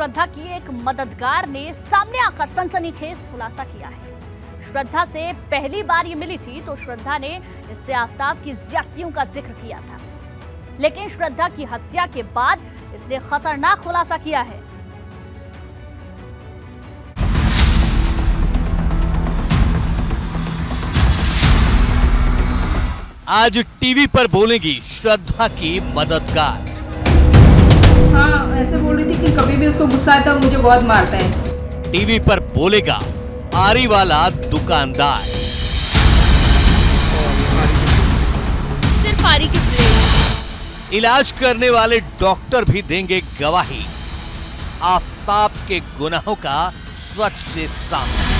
श्रद्धा की एक मददगार ने सामने आकर सनसनीखेज खुलासा किया है। श्रद्धा से पहली बार ये मिली थी तो श्रद्धा ने इससे आफ्ताब की ज्यादतियों का जिक्र किया था, लेकिन श्रद्धा की हत्या के बाद इसने खतरनाक खुलासा किया है। आज टीवी पर बोलेगी श्रद्धा की मददगार। हाँ, ऐसे बोल रही थी कि कभी भी उसको गुस्सा आता है मुझे बहुत मारता है। टीवी पर बोलेगा आरी वाला दुकानदार। सिर्फ आरी की प्लेट। इलाज करने वाले डॉक्टर भी देंगे गवाही आफ्ताब के गुनाहों का सच से सामने।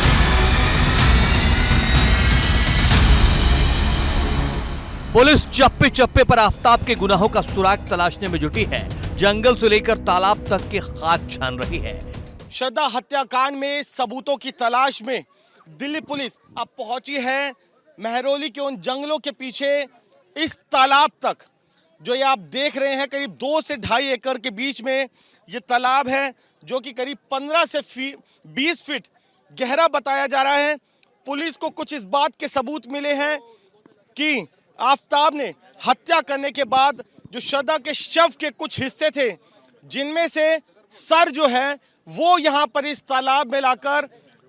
पुलिस चप्पे चप्पे पर आफ्ताब के गुनाहों का सुराग तलाशने में जुटी है। जंगल से लेकर तालाब तक की खाक छान रही है। श्रद्धा हत्याकांड में सबूतों की तलाश में दिल्ली पुलिस अब पहुंची है महरौली के उन जंगलों के पीछे इस तालाब तक, जो ये आप देख रहे हैं। करीब 2 से 2.5 एकड़ के बीच में ये तालाब है, जो कि करीब 15 से 20 फीट गहरा बताया जा रहा है। पुलिस को कुछ इस बात के सबूत मिले हैं कि आफ्ताब ने हत्या करने के बाद जो श्रद्धा के शव के कुछ हिस्से थे, जिनमें से सर जो है वो यहाँ पर इस तालाब में लाकर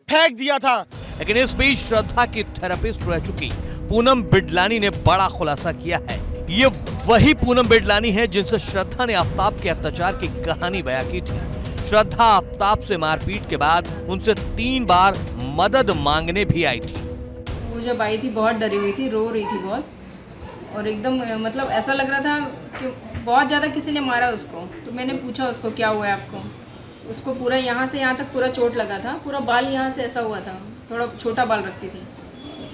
फेंक दिया था। लेकिन इस बीच श्रद्धा की थेरेपिस्ट रह चुकी पूनम बिडलानी ने बड़ा खुलासा किया है। ये वही पूनम बिडलानी है जिनसे श्रद्धा ने आफ्ताब के अत्याचार की कहानी बयां की थी। श्रद्धा आफ्ताब से मारपीट के बाद उनसे 3 बार मदद मांगने भी आई थी। वो जब आई थी बहुत डरी हुई थी, रो रही थी बहुत, और एकदम मतलब ऐसा लग रहा था कि बहुत ज़्यादा किसी ने मारा उसको। तो मैंने पूछा उसको क्या हुआ है आपको। उसको पूरा यहाँ से यहाँ तक पूरा चोट लगा था, पूरा बाल यहाँ से ऐसा हुआ था, थोड़ा छोटा बाल रखती थी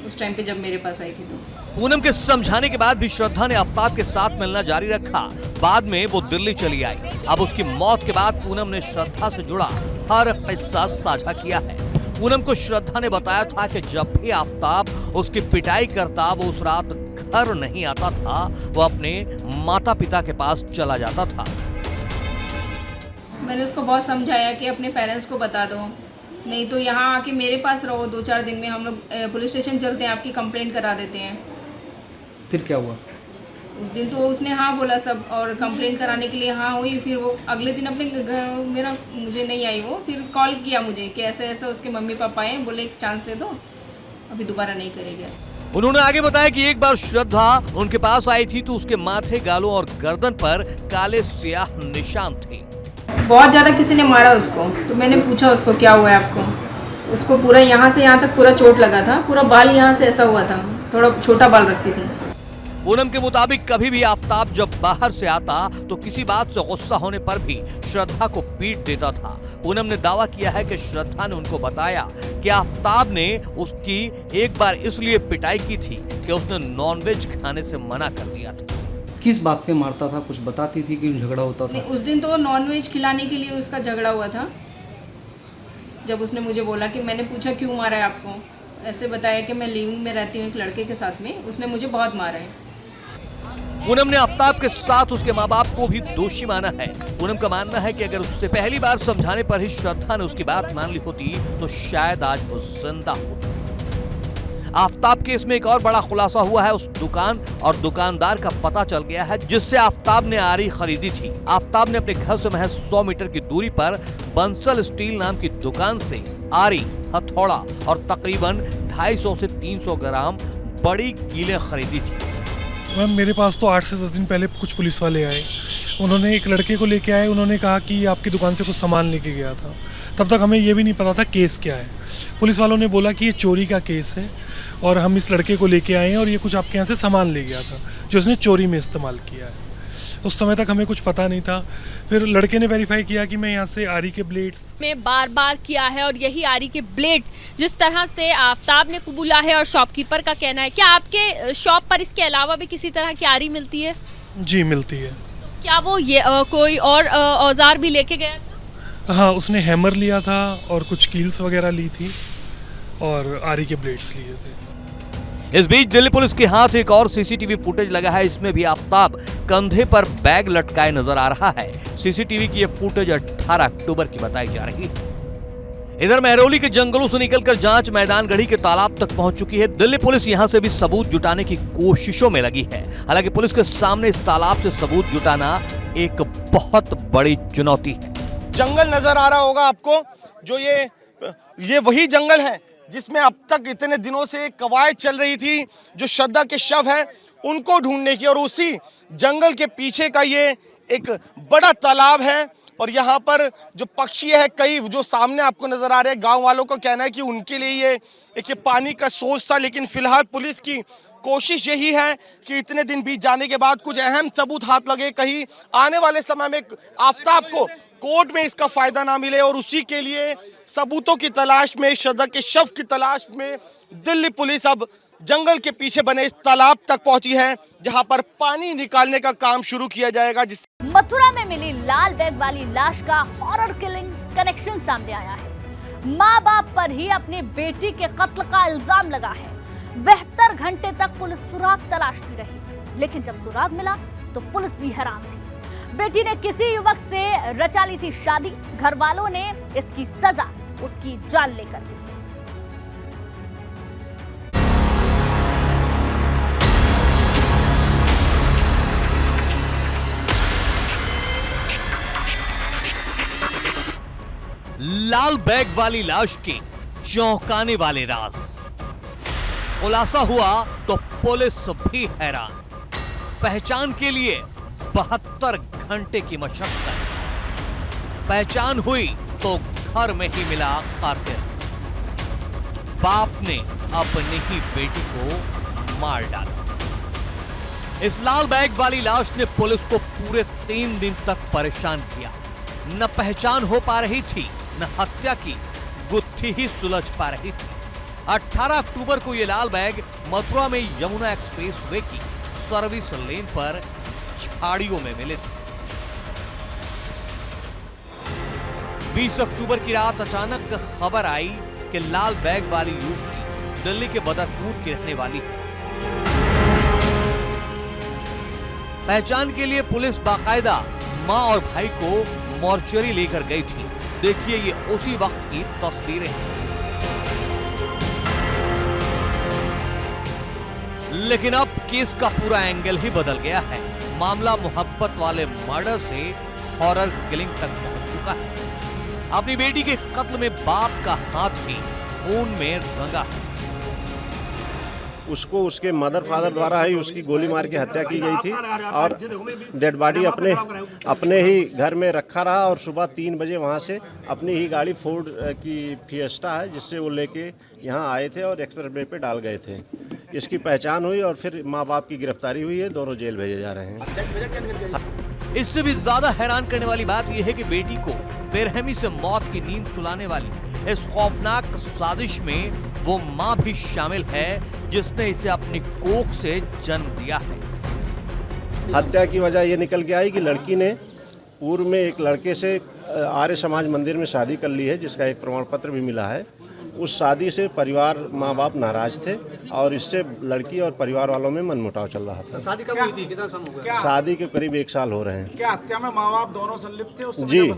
उस टाइम पे जब मेरे पास आई थी। तो पूनम के समझाने के बाद भी श्रद्धा ने आफ्ताब के साथ मिलना जारी रखा। बाद में वो दिल्ली चली आई। अब उसकी मौत के बाद पूनम ने श्रद्धा से जुड़ा हर किस्सा साझा किया है। पूनम को श्रद्धा ने बताया था कि जब भी आफ्ताब उसकी पिटाई करता वो उस रात घर नहीं आता था, वो अपने माता पिता के पास चला जाता था। मैंने उसको बहुत समझाया कि अपने पेरेंट्स को बता दो, नहीं तो यहाँ आके मेरे पास रहो। 2-4 दिन में हम लोग पुलिस स्टेशन चलते हैं, आपकी कंप्लेंट करा देते हैं। फिर क्या हुआ? उस दिन तो उसने हाँ बोला सब, और कंप्लेंट कराने के लिए हाँ हुई। फिर वो अगले दिन अपने मुझे नहीं आई वो, फिर कॉल किया मुझे कि ऐसा ऐसा उसके मम्मी पापा आए, बोले एक चांस दे दो, अभी दोबारा नहीं करेगा। उन्होंने आगे बताया कि एक बार श्रद्धा उनके पास आई थी तो उसके माथे, गालों और गर्दन पर काले स्याह निशान थे। बहुत ज़्यादा किसी ने मारा उसको। तो मैंने पूछा उसको क्या हुआ है आपको। उसको पूरा यहाँ से यहाँ तक पूरा चोट लगा था, पूरा बाल यहाँ से ऐसा हुआ था, थोड़ा छोटा बाल रखती थी। पूनम के मुताबिक कभी भी आफ्ताब जब बाहर से आता तो किसी बात से गुस्सा होने पर भी श्रद्धा को पीट देता था। पूनम ने दावा किया है कि श्रद्धा ने उनको बताया कि आफ्ताब ने उसकी एक बार इसलिए पिटाई की थी कि उसने नॉनवेज खाने से मना कर दिया था। किस बात पे मारता था, कुछ बताती थी कि झगड़ा होता था? उस दिन तो नॉनवेज खिलाने के लिए उसका झगड़ा हुआ था। जब उसने मुझे बोला कि मैंने पूछा क्यों मारा है आपको, ऐसे बताया कि मैं लिविंग में रहती हूँ एक लड़के के साथ में, उसने मुझे बहुत मारा है। पूनम ने आफ्ताब के साथ उसके माँ बाप को भी दोषी माना है। पूनम का मानना है कि अगर उससे पहली बार समझाने पर ही श्रद्धा ने उसकी बात मान ली होती तो शायद आज वो जिंदा होती। आफ्ताब केस में एक और बड़ा खुलासा हुआ है। उस दुकान और दुकानदार का पता चल गया है जिससे आफ्ताब ने आरी खरीदी थी। आफ्ताब ने अपने घर से महज 100 मीटर की दूरी पर बंसल स्टील नाम की दुकान से आरी, हथौड़ा और तकरीबन 250 से 300 ग्राम बड़ी कीलें खरीदी थी। मैम, मेरे पास तो 8 से 10 दिन पहले कुछ पुलिस वाले आए। उन्होंने एक लड़के को लेके आए। उन्होंने कहा कि आपकी दुकान से कुछ सामान लेके गया था। तब तक हमें ये भी नहीं पता था केस क्या है। पुलिस वालों ने बोला कि ये चोरी का केस है और हम इस लड़के को लेके आए हैं और ये कुछ आपके यहाँ से सामान ले गया था जो उसने चोरी में इस्तेमाल किया है। उस समय तक हमें कुछ पता नहीं था। फिर लड़के ने वेरीफाई किया कि मैं यहाँ से आरी के ब्लेड्स में बार किया है और यही आरी के ब्लेड्स जिस तरह से आफ्ताब ने कबूला है और शॉपकीपर का कहना है। क्या आपके शॉप पर इसके अलावा भी किसी तरह की आरी मिलती है? जी मिलती है। तो क्या वो ये कोई और औजार भी लेके गया था? हाँ, उसने हैमर लिया था और कुछ कील्स वगैरह ली थी और आरी के ब्लेड्स लिए थे। इस बीच दिल्ली पुलिस के हाथ एक और सीसीटीवी फुटेज लगा है। इसमें भी आफ्ताब कंधे पर बैग लटकाए नजर आ रहा है। सीसीटीवी की यह फुटेज 18 अक्टूबर की बताई जा रही है। इधर महरौली के जंगलों से निकलकर जांच मैदान गढ़ी के तालाब तक पहुंच चुकी है। दिल्ली पुलिस यहां से भी सबूत जुटाने की कोशिशों में लगी है। हालांकि पुलिस के सामने इस तालाब से सबूत जुटाना एक बहुत बड़ी चुनौती है। जंगल नजर आ रहा होगा आपको, जो ये वही जंगल है जिसमें अब तक इतने दिनों से कवायद चल रही थी, जो श्रद्धा के शव है उनको ढूंढने की। और उसी जंगल के पीछे का ये एक बड़ा तालाब है। और यहाँ पर जो पक्षी है कई जो सामने आपको नजर आ रहे हैं, गांव वालों का कहना है कि उनके लिए ये पानी का सोर्स था। लेकिन फिलहाल पुलिस की कोशिश यही है कि इतने दिन बीत जाने के बाद कुछ अहम सबूत हाथ लगे, कहीं आने वाले समय में आफ्ताब को कोर्ट में इसका फायदा ना मिले। और उसी के लिए सबूतों की तलाश में, श्रद्धा के शव की तलाश में दिल्ली पुलिस अब जंगल के पीछे बने इस तालाब तक पहुंची है, जहां पर पानी निकालने का काम शुरू किया जाएगा। मथुरा में मिली लाल बैग वाली लाश का हॉरर किलिंग कनेक्शन सामने आया है। माँ बाप पर ही अपनी बेटी के कत्ल का इल्जाम लगा है। 72 घंटे तक पुलिस सुराग तलाशती रही, लेकिन जब सुराग मिला तो पुलिस भी हैरान थी। बेटी ने किसी युवक से रचा ली थी शादी। घर वालों ने इसकी सजा उसकी जान लेकर दी। लाल बैग वाली लाश के चौंकाने वाले राज खुलासा हुआ तो पुलिस भी हैरान। पहचान के लिए 72 घंटे की मशक्कत। पहचान हुई तो घर में ही मिला कातिल। बाप ने अपनी ही बेटी को मार डाला। इस लाल बैग वाली लाश ने पुलिस को पूरे 3 दिन तक परेशान किया। न पहचान हो पा रही थी, न हत्या की गुत्थी ही सुलझ पा रही थी। 18 अक्टूबर को यह लाल बैग मथुरा में यमुना एक्सप्रेसवे की सर्विस लेन पर झाड़ियों में मिले थे। 20 अक्टूबर की रात अचानक खबर आई कि लाल बैग वाली युवती दिल्ली के बदरपुर की रहने वाली है। पहचान के लिए पुलिस बाकायदा मां और भाई को मॉर्चरी लेकर गई थी। देखिए ये उसी वक्त की तस्वीरें हैं। लेकिन अब केस का पूरा एंगल ही बदल गया है। मामला मोहब्बत वाले मर्डर से हॉरर किलिंग तक पहुंच चुका है। अपनी बेटी के कत्ल में बाप का हाथ भी खून में रंगा है। उसको उसके मदर फादर द्वारा ही उसकी गोली मार के हत्या की गई थी और डेड बॉडी अपने ही घर में रखा रहा। और सुबह 3 बजे वहाँ से अपनी ही गाड़ी फोर्ड की फिएस्टा है जिससे वो लेके यहाँ आए थे और एक्सप्रेस वे पे डाल गए थे। इसकी पहचान हुई और फिर माँ बाप की गिरफ्तारी हुई है। दोनों जेल भेजे जा रहे हैं। इससे भी ज्यादा हैरान करने वाली बात यह है कि बेटी को बेरहमी से मौत की नींद सुलाने वाली इस खौफनाक साजिश में वो मां भी शामिल है जिसने इसे अपनी कोख से जन्म दिया है। हत्या की वजह ये निकल के आई कि लड़की ने पूर्व में एक लड़के से आर्य समाज मंदिर में शादी कर ली है, जिसका एक प्रमाण पत्र भी मिला है। उस शादी से परिवार माँ बाप नाराज थे और इससे लड़की और परिवार वालों में मनमुटाव चल रहा था। शादी कब हुई थी? कितना समय हो गया? शादी के करीब 1 साल हो रहे हैं। क्या हत्या में माँ बाप दोनों संलिप्त थे उस समय? जी,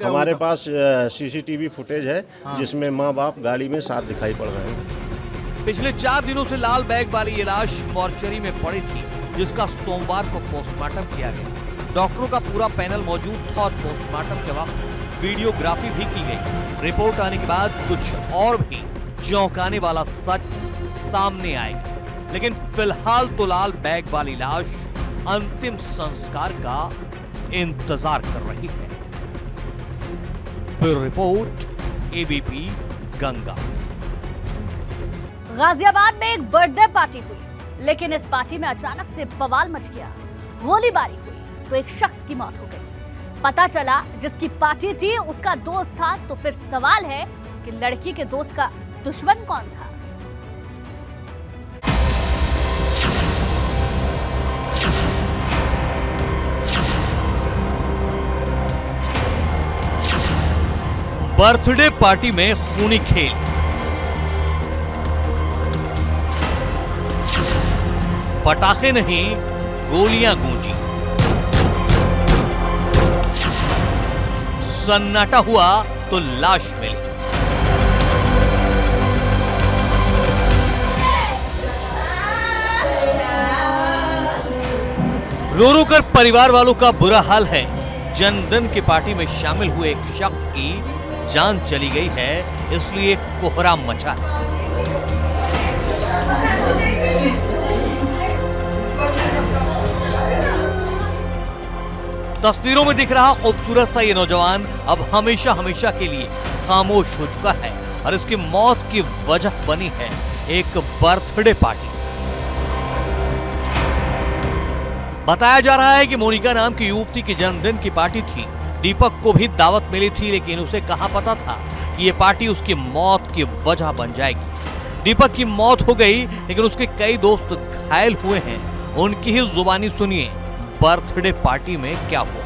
हमारे पास सीसीटीवी फुटेज है जिसमें माँ बाप गाड़ी में साथ दिखाई पड़ रहे हैं। पिछले 4 दिनों से लाल बैग वाली ये लाश मॉर्चरी में पड़ी थी, जिसका सोमवार को पोस्टमार्टम किया गया। डॉक्टरों का पूरा पैनल मौजूद था और पोस्टमार्टम के वक्त वीडियोग्राफी भी की गई। रिपोर्ट आने के बाद कुछ और भी चौंकाने वाला सच सामने आएगा। लेकिन फिलहाल तो लाल बैग वाली लाश अंतिम संस्कार का इंतजार कर रही है। Bureau report, ABP Ganga. Ghaziabad में एक बर्थडे पार्टी हुई, लेकिन इस पार्टी में अचानक से बवाल मच गया। गोलीबारी हुई तो एक शख्स की मौत हो गई। पता चला जिसकी पार्टी थी उसका दोस्त था। तो फिर सवाल है कि लड़की के दोस्त का दुश्मन कौन था? बर्थडे पार्टी में खूनी खेल। पटाखे नहीं, गोलियां गूंजी। सन्नाटा हुआ तो लाश मिली। रो रो कर परिवार वालों का बुरा हाल है। जनधन की पार्टी में शामिल हुए एक शख्स की जान चली गई है, इसलिए कोहराम मचा है। तस्वीरों में दिख रहा खूबसूरत सा ये नौजवान अब हमेशा हमेशा के लिए खामोश हो चुका है और इसकी मौत की वजह बनी है एक बर्थडे पार्टी। बताया जा रहा है कि मोनिका नाम की युवती की जन्मदिन की पार्टी थी। दीपक को भी दावत मिली थी, लेकिन उसे कहां पता था कि ये पार्टी उसकी मौत की वजह बन जाएगी। दीपक की मौत हो गई, लेकिन उसके कई दोस्त घायल हुए हैं। उनकी ही जुबानी सुनिए बर्थडे पार्टी में क्या हुआ।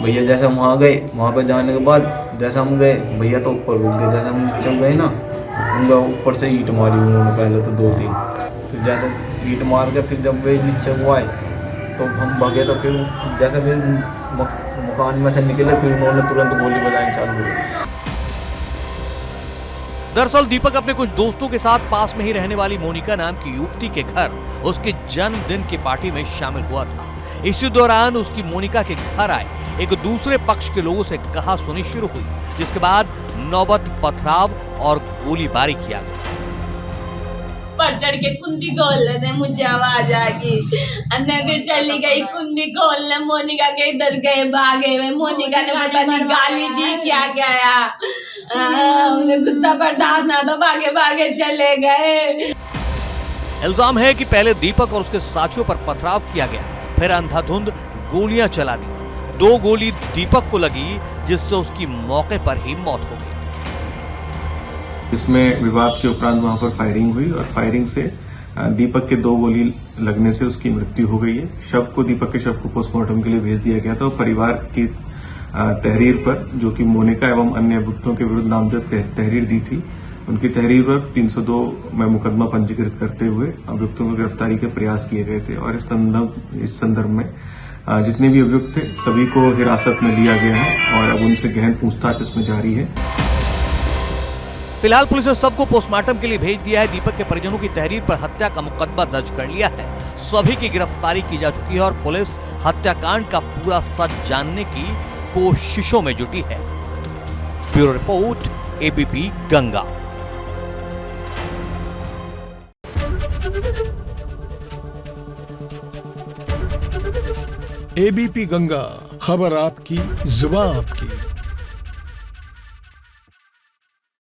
भैया जैसे हम वहाँ गए, वहाँ पे जाने के बाद जैसे हम गए, भैया तो ऊपर रुक गए। जैसे हम नीचे गए ना, उनका ऊपर से ईंट मारी उन्होंने पहले तो 2-3। फिर जैसे ईंट मार के फिर जब वे नीचे वो आए तो हम भागे, तो फिर जैसे वे मकान में से निकले फिर उन्होंने तुरंत गोली बजानी चालू की। दरअसल दीपक अपने कुछ दोस्तों के साथ पास में ही रहने वाली मोनिका नाम की युवती के घर उसके जन्मदिन की पार्टी में शामिल हुआ था। इसी दौरान उसकी मोनिका के घर आए एक दूसरे पक्ष के लोगों से कहा सुनी शुरू हुई, जिसके बाद नौबत पथराव और गोलीबारी किया गया। पर चढ़ के कुंडी खोल लेते, मुझे आवाज आ गई, फिर चली गई कुंडी खोलने। मोनिका के इधर गए, भागे हुए। मोनिका ने पता नहीं गाली दी क्या गया, उन्हें गुस्सा बर्दाश्त ना तो भागे भागे चले गए। इल्जाम है कि पहले दीपक और उसके साथियों पर पथराव किया गया, फिर अंधाधुंध गोलियां चला दी। 2 गोली दीपक को लगी, जिससे उसकी मौके पर ही मौत हो गई। इसमें विवाद के उपरांत वहां पर फायरिंग हुई और फायरिंग से दीपक के 2 गोली लगने से उसकी मृत्यु हो गई है। दीपक के शव को पोस्टमार्टम के लिए भेज दिया गया था। परिवार की तहरीर पर, जो कि मोनिका एवं अन्य अभियुक्तों के विरुद्ध नामजद तहरीर दी थी, उनकी तहरीर पर 302 में मुकदमा पंजीकृत करते हुए अभियुक्तों की गिरफ्तारी के प्रयास किए गए थे। और इस संदर्भ में जितने भी अभियुक्त थे सभी को हिरासत में लिया गया है और अब उनसे गहन पूछताछ इसमें जारी है। फिलहाल पुलिस ने सबको पोस्टमार्टम के लिए भेज दिया है। दीपक के परिजनों की तहरीर पर हत्या का मुकदमा दर्ज कर लिया है। सभी की गिरफ्तारी की जा चुकी है और पुलिस हत्याकांड का पूरा सच जानने की कोशिशों में जुटी है। Bureau report, ABP Ganga. ABP Ganga, खबर आपकी, जुबान आपकी।